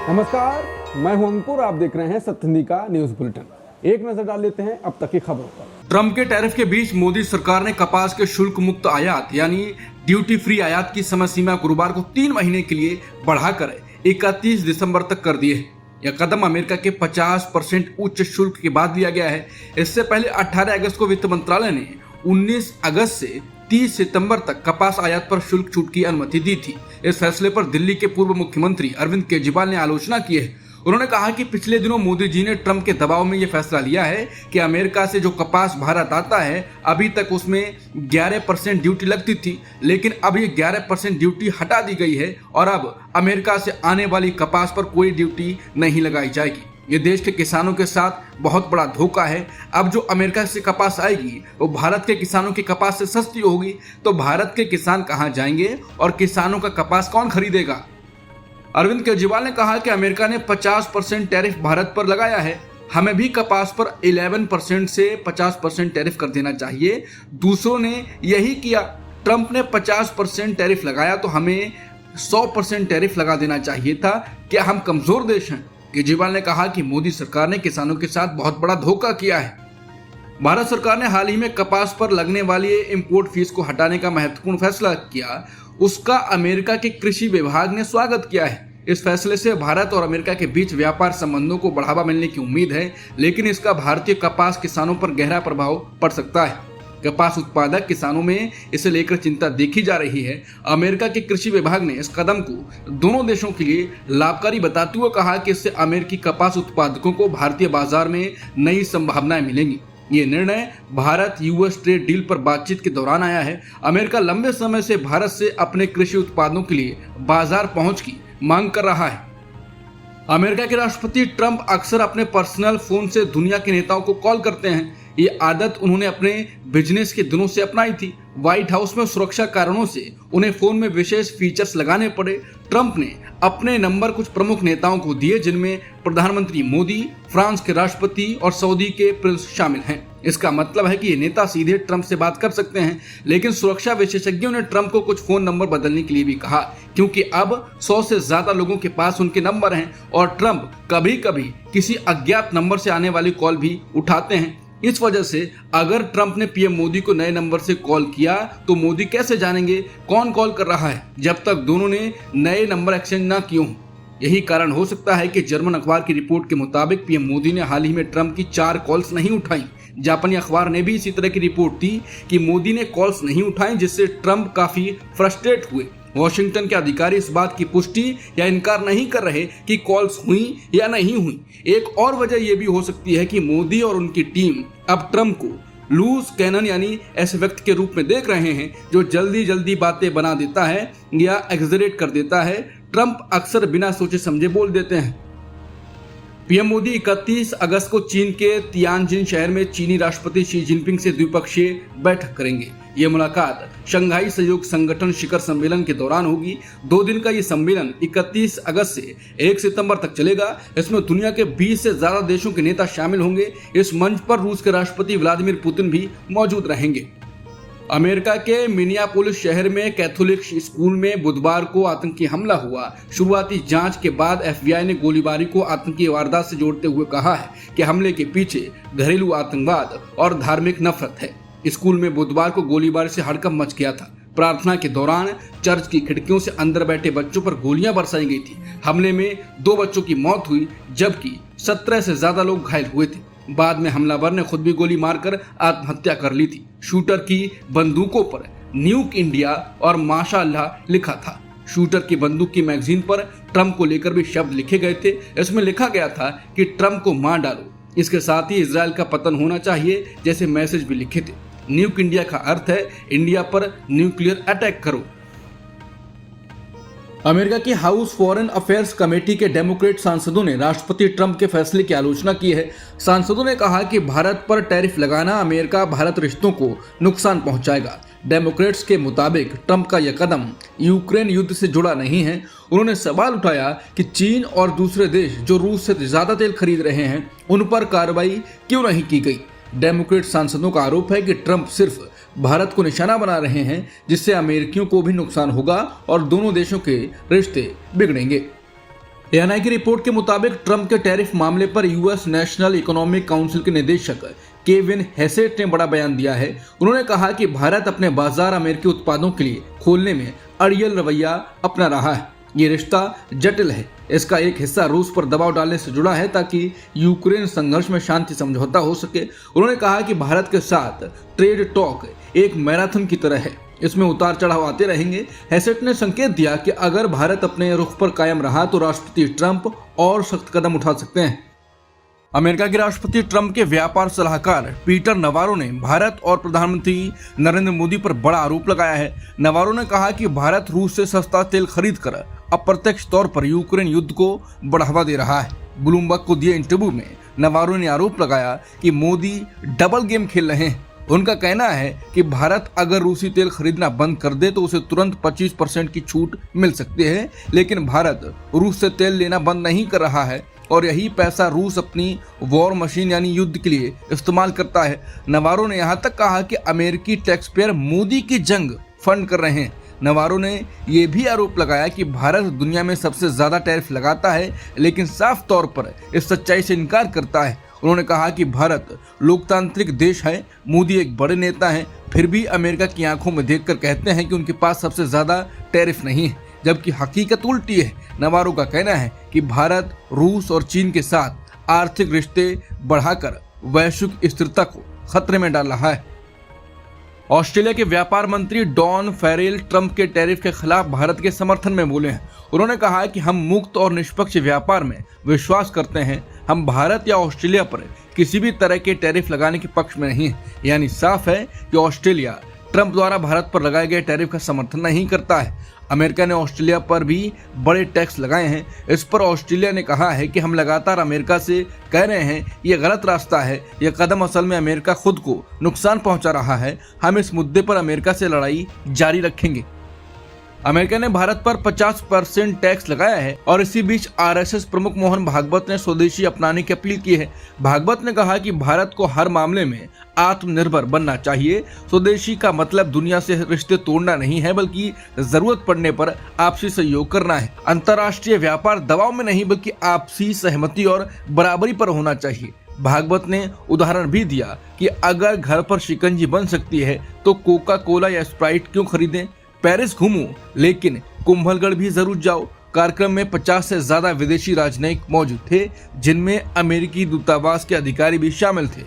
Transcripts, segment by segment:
नमस्कार, मैं हूं अंकुर। आप देख रहे हैं सत्यनिधि का न्यूज बुलेटिन। एक नजर डाल लेते हैं अब तक की खबरों पर। ट्रंप के टैरिफ के बीच मोदी सरकार ने कपास के शुल्क मुक्त आयात यानी ड्यूटी फ्री आयात की समय सीमा गुरुवार को 3 महीने के लिए बढ़ाकर 31 दिसंबर तक कर दी है। यह कदम अमेरिका के 50% उच्च शुल्क के बाद लिया गया है। इससे पहले 18 अगस्त को वित्त मंत्रालय ने 19 अगस्त से 30 सितंबर तक कपास आयात पर शुल्क छूट की अनुमति दी थी। इस फैसले पर दिल्ली के पूर्व मुख्यमंत्री अरविंद केजरीवाल ने आलोचना की है। उन्होंने कहा कि पिछले दिनों मोदी जी ने ट्रंप के दबाव में यह फैसला लिया है कि अमेरिका से जो कपास भारत आता है, अभी तक उसमें 11% ड्यूटी लगती थी, लेकिन अब ये 11% ड्यूटी हटा दी गई है और अब अमेरिका से आने वाली कपास पर कोई ड्यूटी नहीं लगाई जाएगी। ये देश के किसानों के साथ बहुत बड़ा धोखा है। अब जो अमेरिका से कपास आएगी वो भारत के किसानों की कपास से सस्ती होगी, तो भारत के किसान कहाँ जाएंगे और किसानों का कपास कौन खरीदेगा। अरविंद केजरीवाल ने कहा कि अमेरिका ने 50% टैरिफ भारत पर लगाया है, हमें भी कपास पर 11% से 50% टैरिफ कर देना चाहिए। दूसरों ने यही किया। ट्रंप ने 50% टैरिफ लगाया तो हमें 100% टैरिफ लगा देना चाहिए था। क्या हम कमजोर देश हैं? केजरीवाल ने कहा कि मोदी सरकार ने किसानों के साथ बहुत बड़ा धोखा किया है। भारत सरकार ने हाल ही में कपास पर लगने वाली इंपोर्ट फीस को हटाने का महत्वपूर्ण फैसला किया। उसका अमेरिका के कृषि विभाग ने स्वागत किया है। इस फैसले से भारत और अमेरिका के बीच व्यापार संबंधों को बढ़ावा मिलने की उम्मीद है, लेकिन इसका भारतीय कपास किसानों पर गहरा प्रभाव पड़ सकता है। कपास उत्पादक किसानों में इसे लेकर चिंता देखी जा रही है। अमेरिका के कृषि विभाग ने इस कदम को दोनों देशों के लिए लाभकारी बताते हुए कहा कि इससे अमेरिकी कपास उत्पादकों को भारतीय बाजार में नई संभावनाएं मिलेंगी। ये निर्णय भारत यूएस ट्रेड डील पर बातचीत के दौरान आया है। अमेरिका लंबे समय से भारत से अपने कृषि उत्पादों के लिए बाजार पहुंच की मांग कर रहा है। अमेरिका के राष्ट्रपति ट्रंप अक्सर अपने पर्सनल फोन से दुनिया के नेताओं को कॉल करते हैं। ये आदत उन्होंने अपने बिजनेस के दिनों से अपनाई थी। व्हाइट हाउस में सुरक्षा कारणों से उन्हें फोन में विशेष फीचर्स लगाने पड़े। ट्रंप ने अपने नंबर कुछ प्रमुख नेताओं को दिए, जिनमें प्रधानमंत्री मोदी, फ्रांस के राष्ट्रपति और सऊदी के प्रिंस शामिल हैं। इसका मतलब है कि ये नेता सीधे ट्रंप से बात कर सकते हैं, लेकिन सुरक्षा विशेषज्ञों ने ट्रंप को कुछ फोन नंबर बदलने के लिए भी कहा, क्योंकि अब 100 से ज्यादा लोगों के पास उनके नंबर हैं और ट्रंप कभी कभी किसी अज्ञात नंबर से आने वाली कॉल भी उठाते हैं। इस वजह से अगर ट्रंप ने पीएम मोदी को नए नंबर से कॉल किया तो मोदी कैसे जानेंगे कौन कॉल कर रहा है, जब तक दोनों ने नए नंबर एक्सचेंज ना किए हों। यही कारण हो सकता है कि जर्मन अखबार की रिपोर्ट के मुताबिक पीएम मोदी ने हाल ही में ट्रंप की 4 कॉल्स नहीं उठाई। जापानी अखबार ने भी इसी तरह की रिपोर्ट दी कि मोदी ने कॉल्स नहीं उठाई, जिससे ट्रंप काफी फ्रस्ट्रेट हुए। वॉशिंगटन के अधिकारी इस बात की पुष्टि या इनकार नहीं कर रहे कि कॉल्स हुई या नहीं हुई। एक और वजह यह भी हो सकती है कि मोदी और उनकी टीम अब ट्रंप को लूज कैनन यानी ऐसे व्यक्ति के रूप में देख रहे हैं जो जल्दी जल्दी बातें बना देता है या एग्जरेट कर देता है। ट्रंप अक्सर बिना सोचे समझे बोल देते हैं। पीएम मोदी 31 अगस्त को चीन के तियानजिन शहर में चीनी राष्ट्रपति शी जिनपिंग से द्विपक्षीय बैठक करेंगे। ये मुलाकात शंघाई सहयोग संगठन शिखर सम्मेलन के दौरान होगी। 2 दिन का ये सम्मेलन 31 अगस्त से 1 सितंबर तक चलेगा। इसमें दुनिया के 20 से ज्यादा देशों के नेता शामिल होंगे। इस मंच पर रूस के राष्ट्रपति व्लादिमीर पुतिन भी मौजूद रहेंगे। अमेरिका के मिनियापोलिस शहर में कैथोलिक स्कूल में बुधवार को आतंकी हमला हुआ। शुरुआती जांच के बाद एफबीआई ने गोलीबारी को आतंकी वारदात से जोड़ते हुए कहा है कि हमले के पीछे घरेलू आतंकवाद और धार्मिक नफरत है। स्कूल में बुधवार को गोलीबारी से हड़कंप मच गया था। प्रार्थना के दौरान चर्च की खिड़कियों से अंदर बैठे बच्चों पर गोलियां बरसाई गई थी। हमले में 2 बच्चों की मौत हुई, जबकि 17 से ज्यादा लोग घायल हुए थे। बाद में हमलावर ने खुद भी गोली मारकर आत्महत्या कर ली थी। शूटर की बंदूकों पर न्यूक इंडिया और माशाअल्लाह लिखा था। शूटर की बंदूक की मैगजीन पर ट्रंप को लेकर भी शब्द लिखे गए थे। इसमें लिखा गया था कि ट्रंप को मार डालो, इसके साथ ही इजराइल का पतन होना चाहिए जैसे मैसेज भी लिखे थे। न्यूक इंडिया का अर्थ है इंडिया पर न्यूक्लियर अटैक करो। अमेरिका की हाउस फॉरेन अफेयर्स कमेटी के डेमोक्रेट सांसदों ने राष्ट्रपति ट्रंप के फैसले की आलोचना की है। सांसदों ने कहा कि भारत पर टैरिफ लगाना अमेरिका भारत रिश्तों को नुकसान पहुंचाएगा। डेमोक्रेट्स के मुताबिक ट्रंप का यह कदम यूक्रेन युद्ध से जुड़ा नहीं है। उन्होंने सवाल उठाया कि चीन और दूसरे देश जो रूस से ज्यादा तेल खरीद रहे हैं उन पर कार्रवाई क्यों नहीं की गई। डेमोक्रेट सांसदों का आरोप है कि ट्रंप सिर्फ भारत को निशाना बना रहे हैं, जिससे अमेरिकियों को भी नुकसान होगा और दोनों देशों के रिश्ते बिगड़ेंगे। एएनआई की रिपोर्ट के मुताबिक ट्रंप के टैरिफ मामले पर यूएस नेशनल इकोनॉमिक काउंसिल के निदेशक केविन हेसेट ने बड़ा बयान दिया है। उन्होंने कहा कि भारत अपने बाजार अमेरिकी उत्पादों के लिए खोलने में अड़ियल रवैया अपना रहा है। ये रिश्ता जटिल है। इसका एक हिस्सा रूस पर दबाव डालने से जुड़ा है ताकि यूक्रेन संघर्ष में शांति समझौता हो सके। उन्होंने कहा कि भारत के साथ ट्रेड टॉक एक मैराथन की तरह है, इसमें उतार चढ़ाव आते रहेंगे। हेसेट ने संकेत दिया कि अगर भारत अपने रुख पर कायम रहा तो राष्ट्रपति ट्रंप और सख्त कदम उठा सकते हैं। अमेरिका के राष्ट्रपति ट्रंप के व्यापार सलाहकार पीटर नवारो ने भारत और प्रधानमंत्री नरेंद्र मोदी पर बड़ा आरोप लगाया है। नवारो ने कहा कि भारत रूस से सस्ता तेल खरीद कर अप्रत्यक्ष तौर पर यूक्रेन युद्ध को बढ़ावा दे रहा है। ब्लूमबर्ग को दिए इंटरव्यू में नवारो ने आरोप लगाया कि मोदी डबल गेम खेल रहे हैं। उनका कहना है कि भारत अगर रूसी तेल खरीदना बंद कर दे तो उसे तुरंत 25% की छूट मिल सकती है, लेकिन भारत रूस से तेल लेना बंद नहीं कर रहा है और यही पैसा रूस अपनी वॉर मशीन यानी युद्ध के लिए इस्तेमाल करता है। नवारो ने यहाँ तक कहा कि अमेरिकी टैक्स पेयर मोदी की जंग फंड कर रहे हैं। नवारो ने यह भी आरोप लगाया कि भारत दुनिया में सबसे ज्यादा टैरिफ लगाता है, लेकिन साफ तौर पर इस सच्चाई से इनकार करता है। उन्होंने कहा कि भारत लोकतांत्रिक देश है, मोदी एक बड़े नेता हैं, फिर भी अमेरिका की आंखों में देखकर कहते हैं कि उनके पास सबसे ज्यादा टैरिफ नहीं है, जबकि हकीकत उल्टी है। नवारो का कहना है कि भारत रूस और चीन के साथ आर्थिक रिश्ते बढ़ाकर वैश्विक स्थिरता को खतरे में डाल रहा है। ऑस्ट्रेलिया के व्यापार मंत्री डॉन फेरेल ट्रंप के टैरिफ के खिलाफ भारत के समर्थन में बोले हैं। उन्होंने कहा कि हम मुक्त और निष्पक्ष व्यापार में विश्वास करते हैं। हम भारत या ऑस्ट्रेलिया पर किसी भी तरह के टैरिफ लगाने के पक्ष में नहीं है। यानी साफ है कि ऑस्ट्रेलिया ट्रंप द्वारा भारत पर लगाए गए टैरिफ का समर्थन नहीं करता है। अमेरिका ने ऑस्ट्रेलिया पर भी बड़े टैक्स लगाए हैं। इस पर ऑस्ट्रेलिया ने कहा है कि हम लगातार अमेरिका से कह रहे हैं ये गलत रास्ता है, यह कदम असल में अमेरिका खुद को नुकसान पहुंचा रहा है। हम इस मुद्दे पर अमेरिका से लड़ाई जारी रखेंगे। अमेरिका ने भारत पर 50% टैक्स लगाया है और इसी बीच आरएसएस प्रमुख मोहन भागवत ने स्वदेशी अपनाने की अपील की है। भागवत ने कहा कि भारत को हर मामले में आत्मनिर्भर बनना चाहिए। स्वदेशी का मतलब दुनिया से रिश्ते तोड़ना नहीं है, बल्कि जरूरत पड़ने पर आपसी सहयोग करना है। अंतर्राष्ट्रीय व्यापार दबाव में नहीं बल्कि आपसी सहमति और बराबरी पर होना चाहिए। भागवत ने उदाहरण भी दिया कि अगर घर पर शिकंजी बन सकती है तो कोका कोला या स्प्राइट क्यों खरीदें। पेरिस घूमो लेकिन कुंभलगढ़ भी जरूर जाओ। कार्यक्रम में 50 से ज्यादा विदेशी राजनयिक मौजूद थे, जिनमें अमेरिकी दूतावास के अधिकारी भी शामिल थे।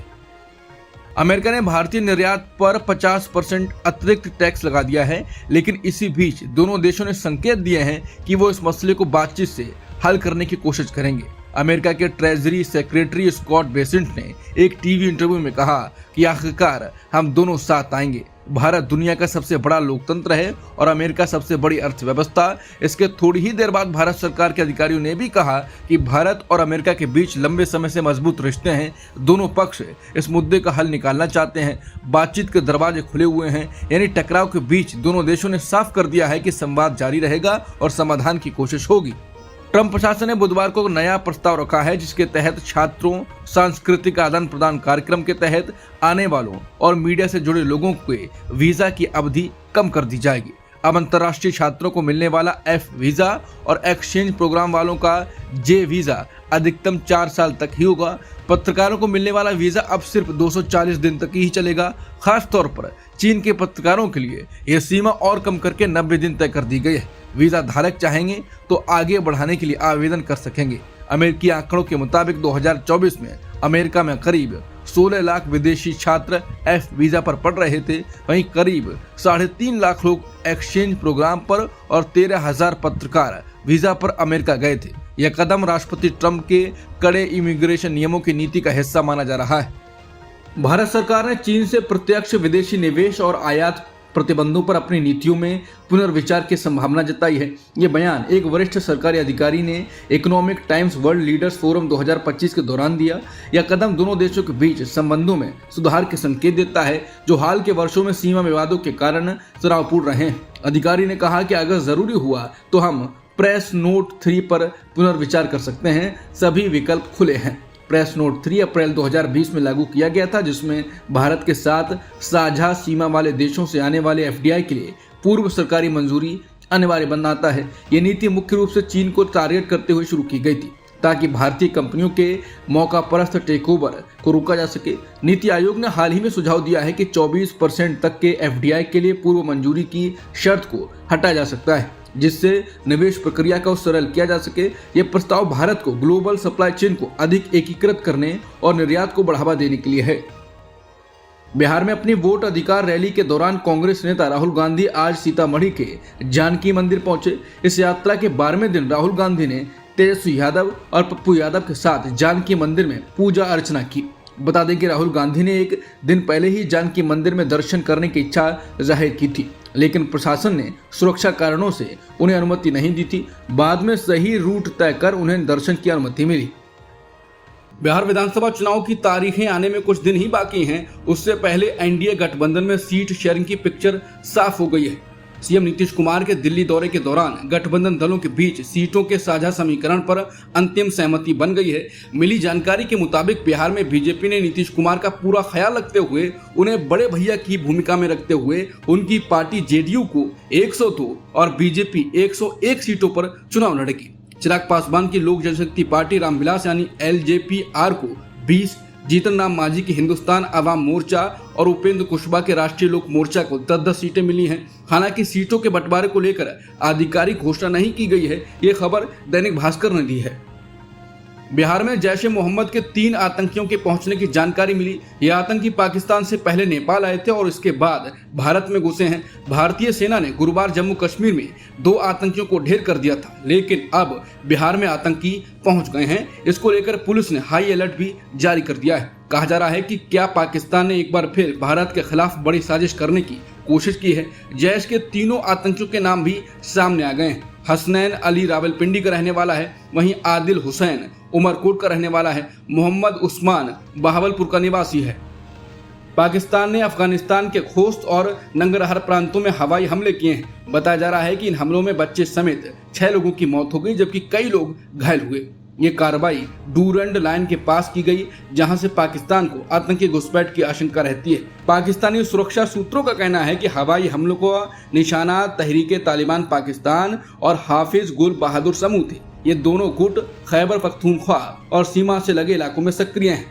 अमेरिका ने भारतीय निर्यात पर 50% अतिरिक्त टैक्स लगा दिया है, लेकिन इसी बीच दोनों देशों ने संकेत दिए हैं कि वो इस मसले को बातचीत से हल करने की कोशिश करेंगे। अमेरिका के ट्रेजरी सेक्रेटरी स्कॉट बेसेंट ने एक टीवी इंटरव्यू में कहा कि आखिरकार हम दोनों साथ आएंगे। भारत दुनिया का सबसे बड़ा लोकतंत्र है और अमेरिका सबसे बड़ी अर्थव्यवस्था। इसके थोड़ी ही देर बाद भारत सरकार के अधिकारियों ने भी कहा कि भारत और अमेरिका के बीच लंबे समय से मजबूत रिश्ते हैं। दोनों पक्ष इस मुद्दे का हल निकालना चाहते हैं। बातचीत के दरवाजे खुले हुए हैं, यानी टकराव के बीच दोनों देशों ने साफ कर दिया है कि संवाद जारी रहेगा और समाधान की कोशिश होगी। ट्रंप प्रशासन ने बुधवार को नया प्रस्ताव रखा है, जिसके तहत छात्रों सांस्कृतिक आदान प्रदान कार्यक्रम के तहत आने वालों और मीडिया से जुड़े लोगों के वीजा की अवधि कम कर दी जाएगी। अब अंतर्राष्ट्रीय छात्रों को मिलने वाला F वीजा और एक्सचेंज प्रोग्राम वालों का J वीजा अधिकतम 4 साल तक ही होगा। पत्रकारों को मिलने वाला वीजा अब सिर्फ 240 दिन तक ही चलेगा। खास तौर पर चीन के पत्रकारों के लिए यह सीमा और कम करके 90 दिन तय कर दी गई है। वीजा धारक चाहेंगे तो आगे बढ़ाने के लिए आवेदन कर सकेंगे। अमेरिकी आंकड़ों के मुताबिक 2024 में अमेरिका में करीब 16 लाख विदेशी छात्र F वीजा पर पढ़ रहे थे। वहीं करीब 3.5 लाख लोग एक्सचेंज प्रोग्राम पर और 13,000 पत्रकार वीजा पर अमेरिका गए थे। यह कदम राष्ट्रपति ट्रंप के कड़े इमिग्रेशन नियमों की नीति का हिस्सा माना जा रहा है। भारत सरकार ने चीन से प्रत्यक्ष विदेशी निवेश और आयात प्रतिबंधों पर अपनी नीतियों में पुनर्विचार की संभावना जताई है। ये बयान एक वरिष्ठ सरकारी अधिकारी ने economic times world leaders forum 2025 के दौरान दिया। यह कदम दोनों देशों के बीच संबंधों में सुधार के संकेत देता है, जो हाल के वर्षों में सीमा विवादों के कारण तनावपूर्ण रहे हैं। अधिकारी ने कहा कि अगर जरूरी हुआ तो हम प्रेस नोट 3 पर पुनर्विचार कर सकते हैं। सभी विकल्प खुले हैं। प्रेस नोट 3 अप्रैल 2020 में लागू किया गया था, जिसमें भारत के साथ साझा सीमा वाले देशों से आने वाले FDI के लिए पूर्व सरकारी मंजूरी अनिवार्य बनाता है। ये नीति मुख्य रूप से चीन को टारगेट करते हुए शुरू की गई थी ताकि भारतीय कंपनियों के मौका परस्त टेकओवर को रोका जा सके। नीति आयोग ने हाल ही में सुझाव दिया है कि 24% तक के एफडीआई के लिए पूर्व मंजूरी की शर्त को हटाया जा सकता है, जिससे निवेश प्रक्रिया को सरल किया जा सके। यह प्रस्ताव भारत को ग्लोबल सप्लाई चेन को अधिक एकीकृत करने और निर्यात को बढ़ावा देने के लिए है। बिहार में अपनी वोट अधिकार रैली के दौरान कांग्रेस नेता राहुल गांधी आज सीतामढ़ी के जानकी मंदिर पहुंचे। इस यात्रा के 12वें दिन राहुल गांधी ने तेजस्वी यादव और पप्पू यादव के साथ जानकी मंदिर में पूजा अर्चना की। बता दें कि राहुल गांधी ने एक दिन पहले ही जानकी मंदिर में दर्शन करने की इच्छा जाहिर की थी, लेकिन प्रशासन ने सुरक्षा कारणों से उन्हें अनुमति नहीं दी थी। बाद में सही रूट तय कर उन्हें दर्शन की अनुमति मिली। बिहार विधानसभा चुनाव की तारीखें आने में कुछ दिन ही बाकी हैं। उससे पहले एनडीए गठबंधन में सीट शेयरिंग की पिक्चर साफ हो गई है। सीएम नीतीश कुमार के दिल्ली दौरे के दौरान गठबंधन दलों के बीच सीटों के साझा समीकरण पर अंतिम सहमति बन गई है। मिली जानकारी के मुताबिक बिहार में बीजेपी ने नीतीश कुमार का पूरा ख्याल रखते हुए उन्हें बड़े भैया की भूमिका में रखते हुए उनकी पार्टी जेडीयू को 102 और बीजेपी 101 सीटों पर चुनाव लड़ेगी। चिराग पासवान की लोक जनशक्ति पार्टी रामविलास यानी एलजेपीआर को 20, जीतन राम मांझी की हिंदुस्तान आवाम मोर्चा और उपेंद्र कुशवाहा के राष्ट्रीय लोक मोर्चा को 10-10 सीटें मिली हैं। हालांकि सीटों के बंटवारे को लेकर आधिकारिक घोषणा नहीं की गई है। ये खबर दैनिक भास्कर ने दी है। बिहार में जैश ए मोहम्मद के 3 आतंकियों के पहुंचने की जानकारी मिली। ये आतंकी पाकिस्तान से पहले नेपाल आए थे और इसके बाद भारत में घुसे हैं। भारतीय सेना ने गुरुवार जम्मू कश्मीर में 2 आतंकियों को ढेर कर दिया था, लेकिन अब बिहार में आतंकी पहुंच गए हैं। इसको लेकर पुलिस ने हाई अलर्ट भी जारी कर दिया है। कहा जा रहा है कि क्या पाकिस्तान ने एक बार फिर भारत के खिलाफ बड़ी साजिश करने की कोशिश की है। जैश के 3 आतंकियों के नाम भी सामने आ गए हैं। हसनैन अली रावलपिंडी का रहने वाला है, वहीं आदिल हुसैन उमरकोट का रहने वाला है। मोहम्मद उस्मान बहावलपुर का निवासी है। पाकिस्तान ने अफगानिस्तान के खोस्त और नंगरहर प्रांतों में हवाई हमले किए हैं। बताया जा रहा है कि इन हमलों में बच्चे समेत 6 लोगों की मौत हो गई, जबकि कई लोग घायल हुए। ये कार्रवाई डूरंड लाइन के पास की गई, जहां से पाकिस्तान को आतंकी घुसपैठ की आशंका रहती है। पाकिस्तानी सुरक्षा सूत्रों का कहना है कि हवाई हमलों को निशाना तहरीके तालिबान पाकिस्तान और हाफिज गुल बहादुर समूह थे। ये दोनों गुट खैबर पख्तूनख्वा और सीमा से लगे इलाकों में सक्रिय हैं।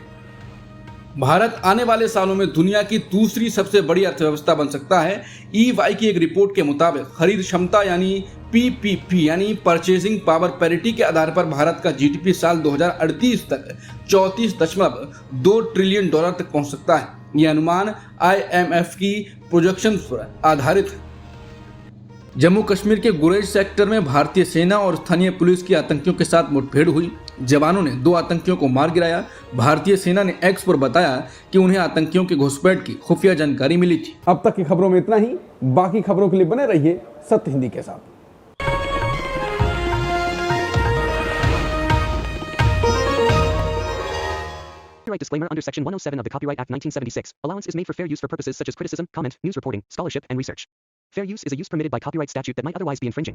भारत आने वाले सालों में दुनिया की दूसरी सबसे बड़ी अर्थव्यवस्था बन सकता है। EY की एक रिपोर्ट के मुताबिक खरीद क्षमता यानी PPP यानी परचेजिंग पावर पैरिटी के आधार पर भारत का GDP साल 2038 तक 34.2 ट्रिलियन डॉलर तक पहुंच सकता है। यह अनुमान IMF की प्रोजेक्शन पर आधारित है। जम्मू कश्मीर के गुरेज सेक्टर में भारतीय सेना और स्थानीय पुलिस की आतंकियों के साथ मुठभेड़ हुई। जवानों ने 2 आतंकियों को मार गिराया। भारतीय सेना ने एक्स पर बताया कि उन्हें आतंकियों की घुसपैठ की खुफिया जानकारी मिली थी। अब तक की खबरों में इतना ही। बाकी खबरों के लिए बने रहिए सत्य हिंदी के साथ। Copyright disclaimer under Section 107 of the Copyright Act 1976. Allowance is made for fair use for purposes such as criticism, comment, news reporting, scholarship, and research. Fair use is a use permitted by copyright statute that might otherwise be infringing.